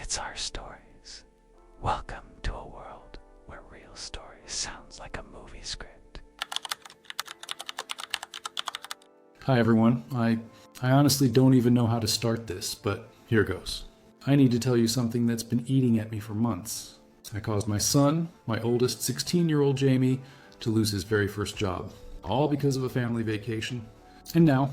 It's our stories. Welcome to a world where real stories sounds like a movie script. Hi everyone. I honestly don't even know how to start this, but here goes. I need to tell you something that's been eating at me for months. I caused my son, my oldest 16-year-old Jamie, to lose his very first job, all because of a family vacation. And now,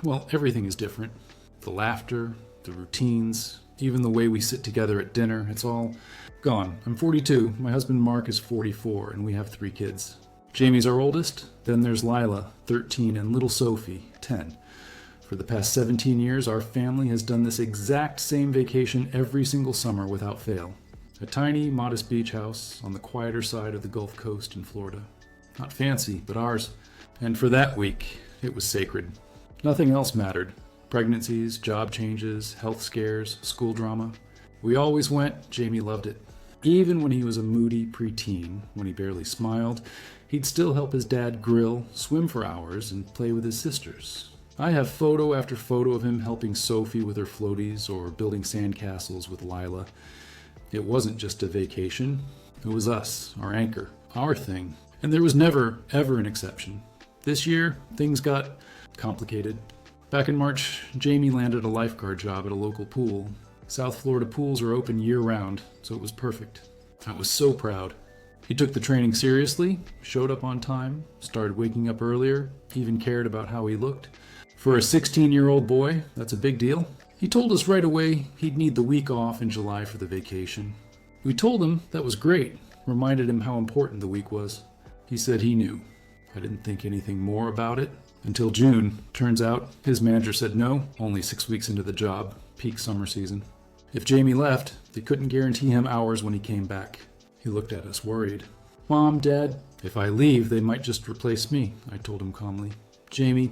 well, everything is different. The laughter, the routines, even the way we sit together at dinner, it's all gone. I'm 42, my husband Mark is 44, and we have 3 kids. Jamie's our oldest, then there's Lila, 13, and little Sophie, 10. For the past 17 years, our family has done this exact same vacation every single summer without fail. A tiny, modest beach house on the quieter side of the Gulf Coast in Florida. Not fancy, but ours. And for that week, it was sacred. Nothing else mattered. Pregnancies, job changes, health scares, school drama. We always went. Jamie loved it. Even when he was a moody preteen, when he barely smiled, he'd still help his dad grill, swim for hours, and play with his sisters. I have photo after photo of him helping Sophie with her floaties or building sandcastles with Lila. It wasn't just a vacation. It was us, our anchor, our thing. And there was never, ever an exception. This year, things got complicated. Back in March, Jamie landed a lifeguard job at a local pool. South Florida pools are open year-round, so it was perfect. I was so proud. He took the training seriously, showed up on time, started waking up earlier, even cared about how he looked. For a 16-year-old boy, that's a big deal. He told us right away he'd need the week off in July for the vacation. We told him that was great, reminded him how important the week was. He said he knew. I didn't think anything more about it until June. Turns out his manager said no, only 6 weeks into the job, peak summer season. If Jamie left, they couldn't guarantee him hours when he came back. He looked at us worried. "Mom, Dad, if I leave, they might just replace me," I told him calmly. "Jamie,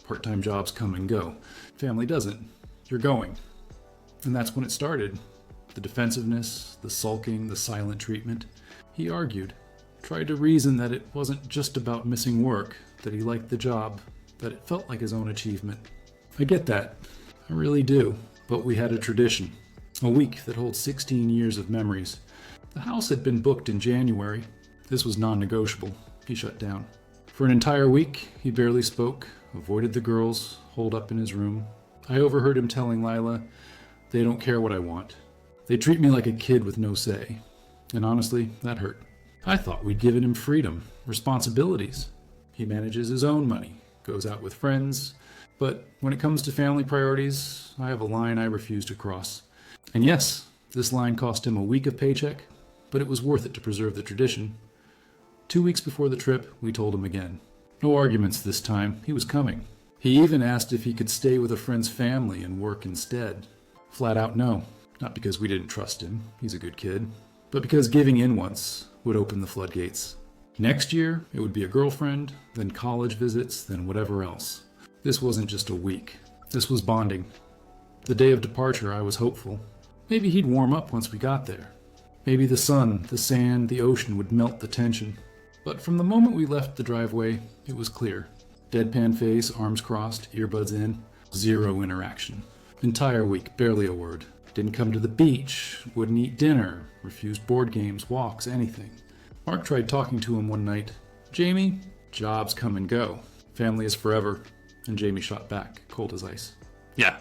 part-time jobs come and go. Family doesn't. You're going." And that's when it started. The defensiveness, the sulking, the silent treatment. He argued, tried to reason that it wasn't just about missing work, that he liked the job, that it felt like his own achievement. I get that. I really do. But we had a tradition. A week that holds 16 years of memories. The house had been booked in January. This was non-negotiable. He shut down. For an entire week, he barely spoke, avoided the girls, holed up in his room. I overheard him telling Lila, "They don't care what I want. They treat me like a kid with no say." And honestly, that hurt. I thought we'd given him freedom, responsibilities. He manages his own money, goes out with friends. But when it comes to family priorities, I have a line I refuse to cross. And yes, this line cost him a week of paycheck, but it was worth it to preserve the tradition. 2 weeks before the trip, we told him again. No arguments this time. He was coming. He even asked if he could stay with a friend's family and work instead. Flat out no. Not because we didn't trust him, he's a good kid, but because giving in once would open the floodgates. Next year, it would be a girlfriend, then college visits, then whatever else. This wasn't just a week. This was bonding. The day of departure, I was hopeful. Maybe he'd warm up once we got there. Maybe the sun, the sand, the ocean would melt the tension. But from the moment we left the driveway, it was clear. Deadpan face, arms crossed, earbuds in. Zero interaction. Entire week, barely a word. Didn't come to the beach, wouldn't eat dinner, refused board games, walks, anything. Mark tried talking to him one night. "Jamie, jobs come and go. Family is forever." And Jamie shot back, cold as ice. "Yeah,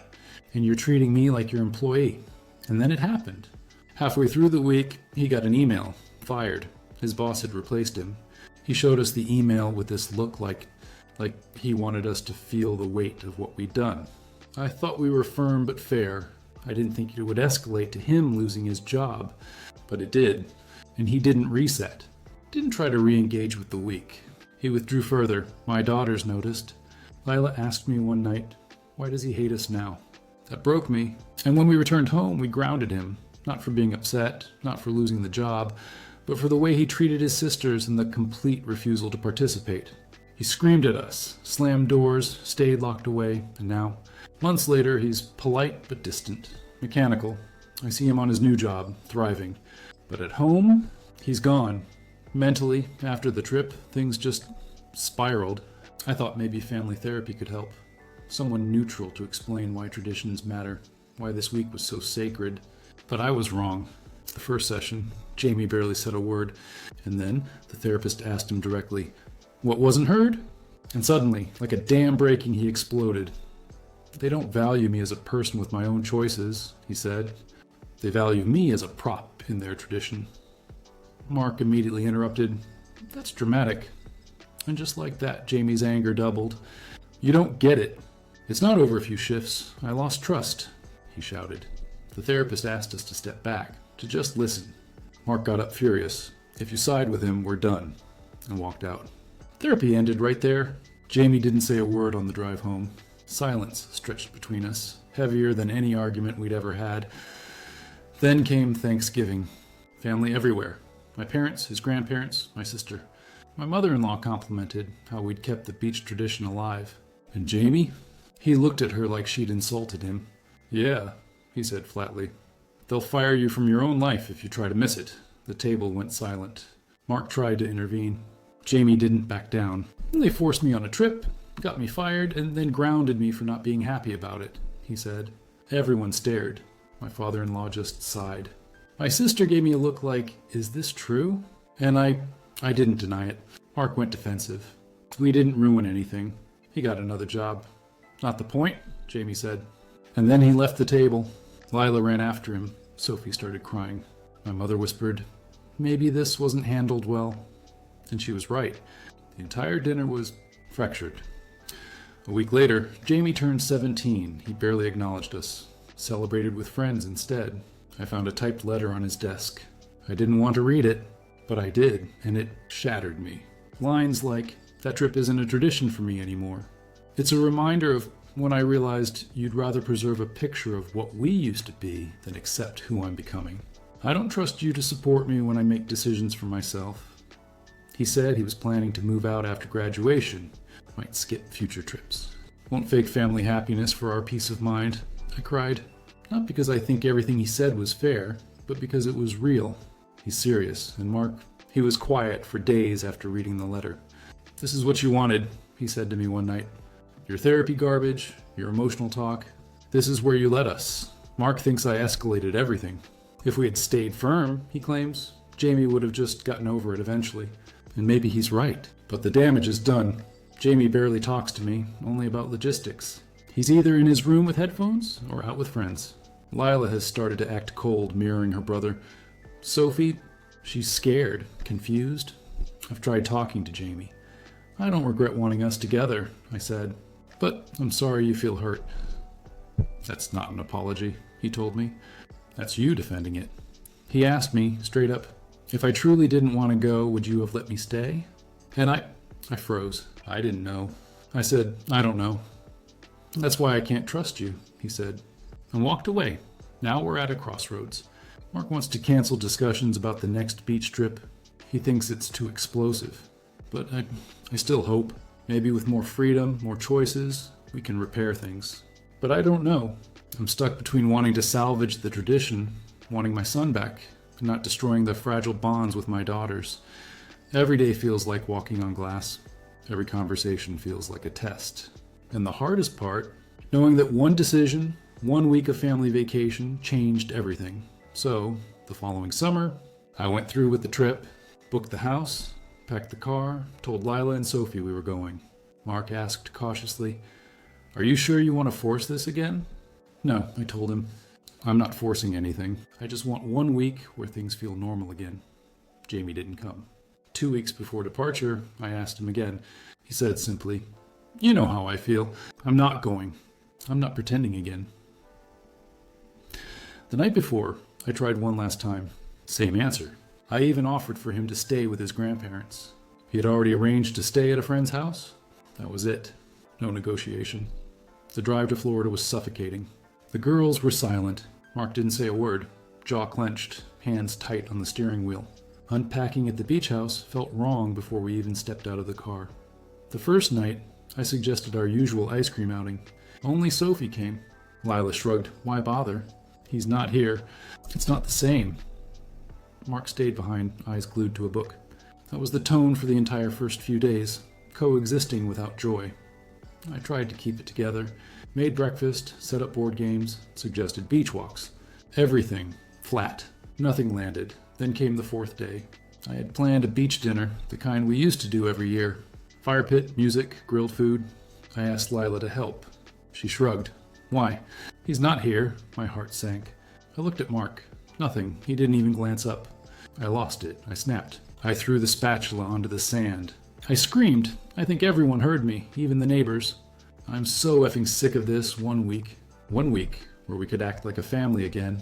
and you're treating me like your employee." And then it happened. Halfway through the week, he got an email. Fired. His boss had replaced him. He showed us the email with this look like he wanted us to feel the weight of what we'd done. I thought we were firm but fair. I didn't think it would escalate to him losing his job, but it did. And he didn't reset. Didn't try to re-engage with the week. He withdrew further. My daughters noticed. Lila asked me one night, "Why does he hate us now?" That broke me. And when we returned home, we grounded him. Not for being upset, not for losing the job, but for the way he treated his sisters and the complete refusal to participate. He screamed at us, slammed doors, stayed locked away, and now, months later, he's polite but distant, mechanical. I see him on his new job, thriving. But at home, he's gone. Mentally, after the trip, things just spiraled. I thought maybe family therapy could help. Someone neutral to explain why traditions matter, why this week was so sacred. But I was wrong. The first session, Jamie barely said a word, and then the therapist asked him directly, "What wasn't heard?" And suddenly, like a dam breaking, he exploded. "They don't value me as a person with my own choices," he said. "They value me as a prop in their tradition." Mark immediately interrupted, "That's dramatic." And just like that, Jamie's anger doubled. "You don't get it. It's not over a few shifts. I lost trust," he shouted. The therapist asked us to step back, to just listen. Mark got up furious. "If you side with him, we're done," and walked out. Therapy ended right there. Jamie didn't say a word on the drive home. Silence stretched between us, heavier than any argument we'd ever had. Then came Thanksgiving. Family everywhere. My parents, his grandparents, my sister. My mother-in-law complimented how we'd kept the beach tradition alive. And Jamie? He looked at her like she'd insulted him. "Yeah," he said flatly. "They'll fire you from your own life if you try to miss it." The table went silent. Mark tried to intervene. Jamie didn't back down. "They forced me on a trip, got me fired, and then grounded me for not being happy about it," he said. Everyone stared. My father-in-law just sighed. My sister gave me a look like, "Is this true?" And I didn't deny it. Mark went defensive. "We didn't ruin anything. He got another job." "Not the point," Jamie said. And then he left the table. Lila ran after him. Sophie started crying. My mother whispered, "Maybe this wasn't handled well." And she was right. The entire dinner was fractured. A week later, Jamie turned 17. He barely acknowledged us. Celebrated with friends instead. I found a typed letter on his desk. I didn't want to read it, but I did, and it shattered me. Lines like, "That trip isn't a tradition for me anymore." It's a reminder of when I realized you'd rather preserve a picture of what we used to be than accept who I'm becoming. "I don't trust you to support me when I make decisions for myself." He said he was planning to move out after graduation, might skip future trips. "Won't fake family happiness for our peace of mind," I cried. Not because I think everything he said was fair, but because it was real. He's serious, and Mark, he was quiet for days after reading the letter. "This is what you wanted," he said to me one night. "Your therapy garbage, your emotional talk. This is where you led us." Mark thinks I escalated everything. If we had stayed firm, he claims, Jamie would have just gotten over it eventually. And maybe he's right, but the damage is done. Jamie barely talks to me, only about logistics. He's either in his room with headphones or out with friends. Lila has started to act cold, mirroring her brother. Sophie, she's scared, confused. I've tried talking to Jamie. "I don't regret wanting us together," I said, "but I'm sorry you feel hurt." "That's not an apology," he told me. "That's you defending it." He asked me, straight up, if I truly didn't want to go, would you have let me stay? And I froze. I didn't know. I said, "I don't know." "That's why I can't trust you," he said, and walked away. Now we're at a crossroads. Mark wants to cancel discussions about the next beach trip. He thinks it's too explosive. But I still hope. Maybe with more freedom, more choices, we can repair things. But I don't know. I'm stuck between wanting to salvage the tradition, wanting my son back, and not destroying the fragile bonds with my daughters. Every day feels like walking on glass. Every conversation feels like a test. And the hardest part, knowing that one decision, 1 week of family vacation, changed everything. So, the following summer, I went through with the trip, booked the house, packed the car, told Lila and Sophie we were going. Mark asked cautiously, "Are you sure you want to force this again?" "No," I told him. "I'm not forcing anything. I just want 1 week where things feel normal again." Jamie didn't come. 2 weeks before departure, I asked him again. He said simply, "You know how I feel. I'm not going. I'm not pretending again." The night before, I tried one last time. Same answer. I even offered for him to stay with his grandparents. He had already arranged to stay at a friend's house. That was it. No negotiation. The drive to Florida was suffocating. The girls were silent. Mark didn't say a word, jaw clenched, hands tight on the steering wheel. Unpacking at the beach house felt wrong before we even stepped out of the car. The first night, I suggested our usual ice cream outing. Only Sophie came. Lila shrugged. "Why bother? He's not here. It's not the same." Mark stayed behind, eyes glued to a book. That was the tone for the entire first few days, coexisting without joy. I tried to keep it together, made breakfast, set up board games, suggested beach walks. Everything Flat. Nothing landed. Then came the fourth day. I had planned a beach dinner, the kind we used to do every year. Fire pit, music, grilled food. I asked Lila to help. She shrugged. Why? He's not here. My heart sank. I looked at Mark. Nothing. He didn't even glance up. I lost it. I snapped. I threw the spatula onto the sand. I screamed. I think everyone heard me, even the neighbors. I'm so effing sick of this. 1 week. 1 week where we could act like a family again.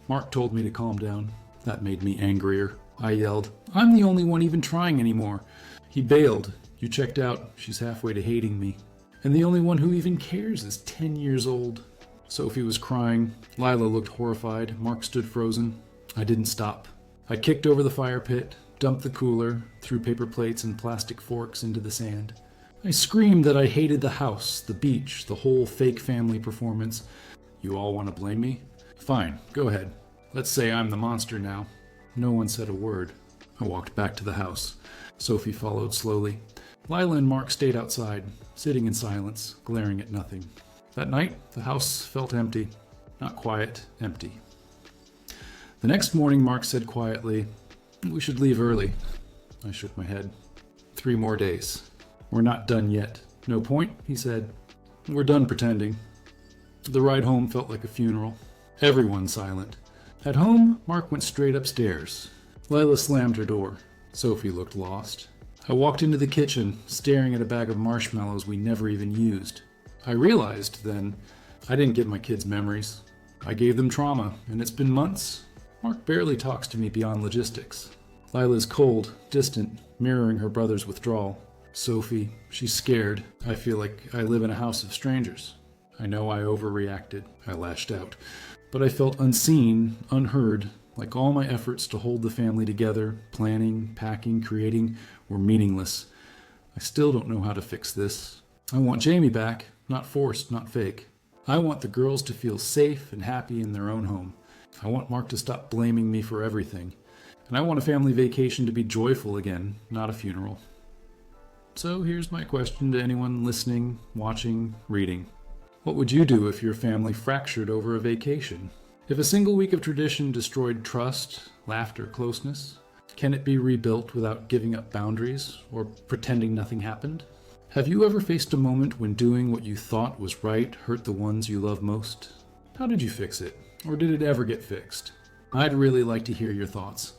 Mark told me to calm down. That made me angrier. I yelled, I'm the only one even trying anymore. He bailed. You checked out. She's halfway to hating me. And the only one who even cares is 10 years old. Sophie was crying. Lila looked horrified. Mark stood frozen. I didn't stop. I kicked over the fire pit, dumped the cooler, threw paper plates and plastic forks into the sand. I screamed that I hated the house, the beach, the whole fake family performance. You all want to blame me? Fine, go ahead. Let's say I'm the monster now. No one said a word. I walked back to the house. Sophie followed slowly. Lila and Mark stayed outside, sitting in silence, glaring at nothing. That night, the house felt empty. Not quiet, empty. The next morning, Mark said quietly, we should leave early. I shook my head. 3 more days. We're not done yet. No point, he said. We're done pretending. The ride home felt like a funeral. Everyone silent. At home, Mark went straight upstairs. Lila slammed her door. Sophie looked lost. I walked into the kitchen, staring at a bag of marshmallows we never even used. I realized then I didn't give my kids memories. I gave them trauma, and it's been months. Mark barely talks to me beyond logistics. Lila's cold, distant, mirroring her brother's withdrawal. Sophie, she's scared. I feel like I live in a house of strangers. I know I overreacted. I lashed out. But I felt unseen, unheard, like all my efforts to hold the family together, planning, packing, creating, were meaningless. I still don't know how to fix this. I want Jamie back, not forced, not fake. I want the girls to feel safe and happy in their own home. I want Mark to stop blaming me for everything. And I want a family vacation to be joyful again, not a funeral. So here's my question to anyone listening, watching, reading. What would you do if your family fractured over a vacation? If a single week of tradition destroyed trust, laughter, closeness, can it be rebuilt without giving up boundaries or pretending nothing happened? Have you ever faced a moment when doing what you thought was right hurt the ones you love most? How did you fix it? Or did it ever get fixed? I'd really like to hear your thoughts.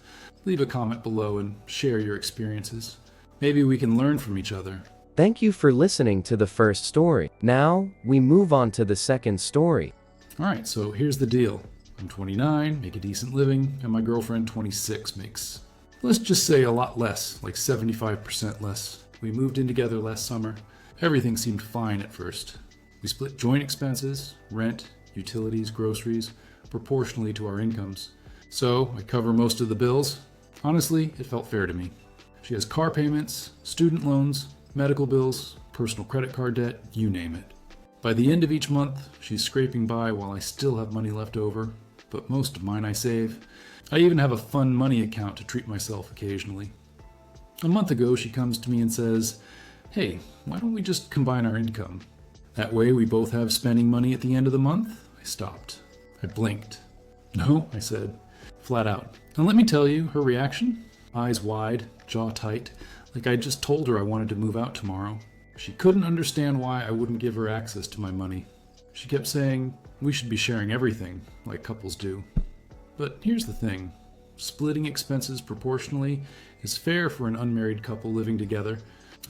Leave a comment below and share your experiences. Maybe we can learn from each other. Thank you for listening to the first story. Now, we move on to the second story. Alright, so here's the deal. I'm 29, make a decent living, and my girlfriend, 26, makes, let's just say, a lot less, like 75% less. We moved in together last summer. Everything seemed fine at first. We split joint expenses, rent, utilities, groceries, proportionally to our incomes. So I cover most of the bills. Honestly, it felt fair to me. She has car payments, student loans, medical bills, personal credit card debt, you name it. By the end of each month, she's scraping by while I still have money left over, but most of mine I save. I even have a fun money account to treat myself occasionally. A month ago, she comes to me and says, hey, why don't we just combine our income? That way we both have spending money at the end of the month? I stopped. I blinked. No, I said, flat out. And let me tell you, her reaction? Eyes wide, jaw tight, like I just told her I wanted to move out tomorrow. She couldn't understand why I wouldn't give her access to my money. She kept saying, we should be sharing everything, like couples do. But here's the thing. Splitting expenses proportionally is fair for an unmarried couple living together.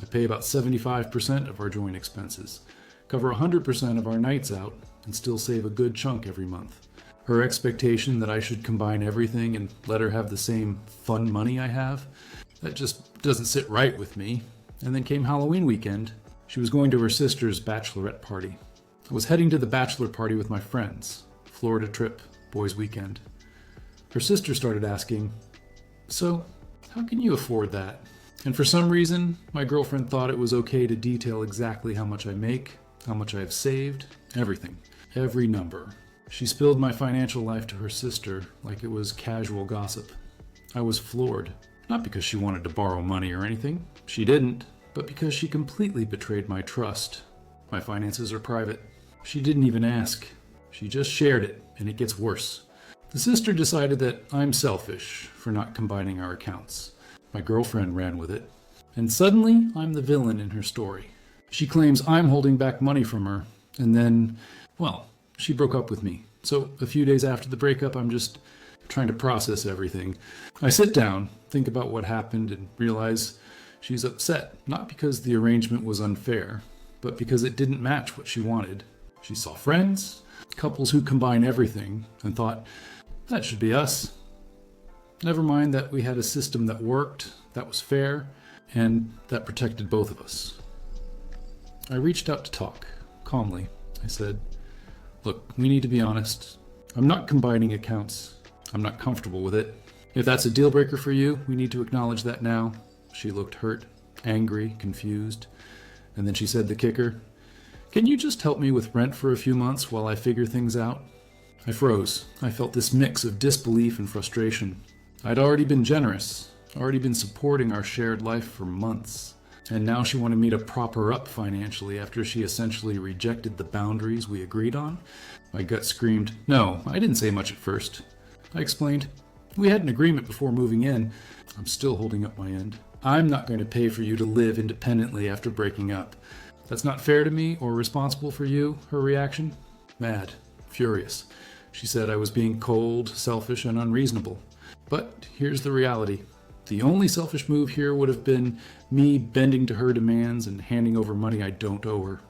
I pay about 75% of our joint expenses, cover 100% of our nights out, and still save a good chunk every month. Her expectation that I should combine everything and let her have the same fun money I have, that just doesn't sit right with me. And then came Halloween weekend. She was going to her sister's bachelorette party. I was heading to the bachelor party with my friends. Florida trip, boys' weekend. Her sister started asking, so, how can you afford that? And for some reason, my girlfriend thought it was okay to detail exactly how much I make, how much I have saved, everything. Every number. She spilled my financial life to her sister like it was casual gossip. I was floored. Not because she wanted to borrow money or anything. She didn't. But because she completely betrayed my trust. My finances are private. She didn't even ask. She just shared it, and it gets worse. The sister decided that I'm selfish for not combining our accounts. My girlfriend ran with it. And suddenly, I'm the villain in her story. She claims I'm holding back money from her, and then, well, she broke up with me. So a few days after the breakup, I'm just trying to process everything. I sit down, think about what happened, and realize she's upset, not because the arrangement was unfair, but because it didn't match what she wanted. She saw friends, couples who combine everything, and thought, that should be us. Never mind that we had a system that worked, that was fair, and that protected both of us. I reached out to talk, calmly. I said, look, we need to be honest. I'm not combining accounts. I'm not comfortable with it. If that's a deal breaker for you, we need to acknowledge that now. She looked hurt, angry, confused. And then she said the kicker, can you just help me with rent for a few months while I figure things out? I froze. I felt this mix of disbelief and frustration. I'd already been generous, already been supporting our shared life for months. And now she wanted me to prop her up financially after she essentially rejected the boundaries we agreed on? My gut screamed, no, I didn't say much at first. I explained, we had an agreement before moving in. I'm still holding up my end. I'm not going to pay for you to live independently after breaking up. That's not fair to me or responsible for you, her reaction. Mad, furious. She said I was being cold, selfish, and unreasonable. But here's the reality. The only selfish move here would have been me bending to her demands and handing over money I don't owe her.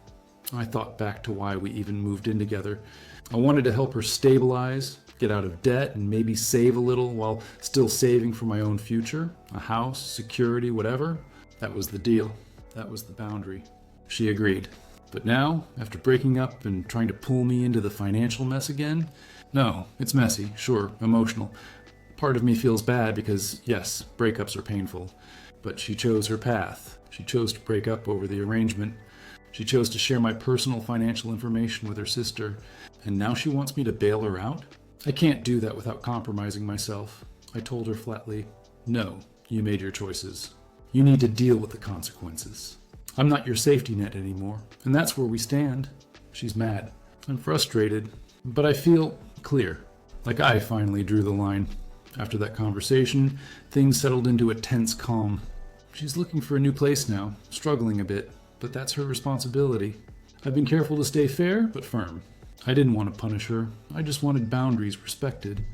I thought back to why we even moved in together. I wanted to help her stabilize, get out of debt, and maybe save a little while still saving for my own future. A house, security, whatever. That was the deal. That was the boundary. She agreed. But now, after breaking up and trying to pull me into the financial mess again, no, it's messy, sure, emotional. Part of me feels bad because, yes, breakups are painful. But she chose her path. She chose to break up over the arrangement. She chose to share my personal financial information with her sister. And now she wants me to bail her out? I can't do that without compromising myself. I told her flatly, no, you made your choices. You need to deal with the consequences. I'm not your safety net anymore, and that's where we stand. She's mad. I'm frustrated, but I feel clear, like I finally drew the line. After that conversation, things settled into a tense calm. She's looking for a new place now, struggling a bit, but that's her responsibility. I've been careful to stay fair, but firm. I didn't want to punish her. I just wanted boundaries respected.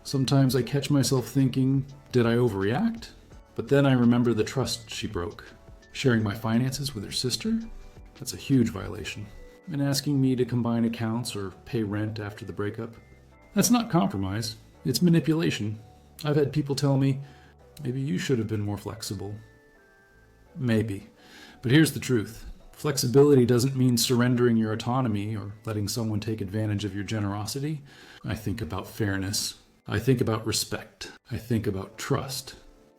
Sometimes I catch myself thinking, did I overreact? But then I remember the trust she broke. Sharing my finances with her sister? That's a huge violation. And asking me to combine accounts or pay rent after the breakup? That's not compromise. It's manipulation. I've had people tell me, maybe you should have been more flexible. Maybe. But here's the truth. Flexibility doesn't mean surrendering your autonomy or letting someone take advantage of your generosity. I think about fairness. I think about respect. I think about trust.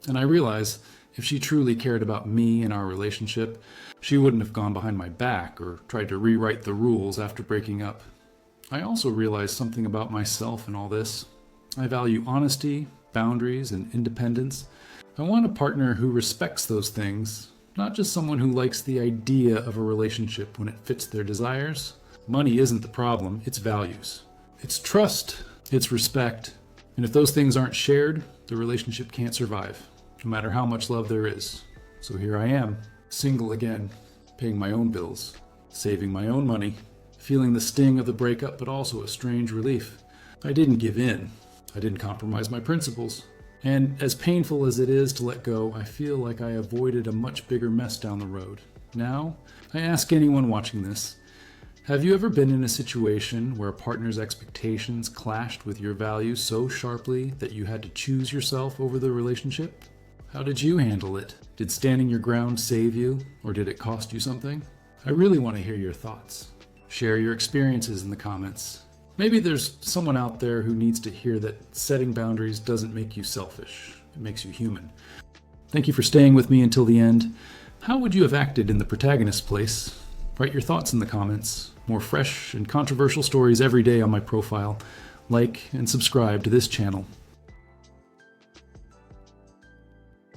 And I realize if she truly cared about me and our relationship, she wouldn't have gone behind my back or tried to rewrite the rules after breaking up. I also realize something about myself in all this. I value honesty, boundaries, and independence. I want a partner who respects those things, not just someone who likes the idea of a relationship when it fits their desires. Money isn't the problem, it's values. It's trust, it's respect. And if those things aren't shared, the relationship can't survive, no matter how much love there is. So here I am, single again, paying my own bills, saving my own money, feeling the sting of the breakup, but also a strange relief. I didn't give in. I didn't compromise my principles. And as painful as it is to let go, I feel like I avoided a much bigger mess down the road. Now, I ask anyone watching this, have you ever been in a situation where a partner's expectations clashed with your values so sharply that you had to choose yourself over the relationship? How did you handle it? Did standing your ground save you, or did it cost you something? I really want to hear your thoughts. Share your experiences in the comments. Maybe there's someone out there who needs to hear that setting boundaries doesn't make you selfish. It makes you human. Thank you for staying with me until the end. How would you have acted in the protagonist's place? Write your thoughts in the comments. More fresh and controversial stories every day on my profile. Like and subscribe to this channel.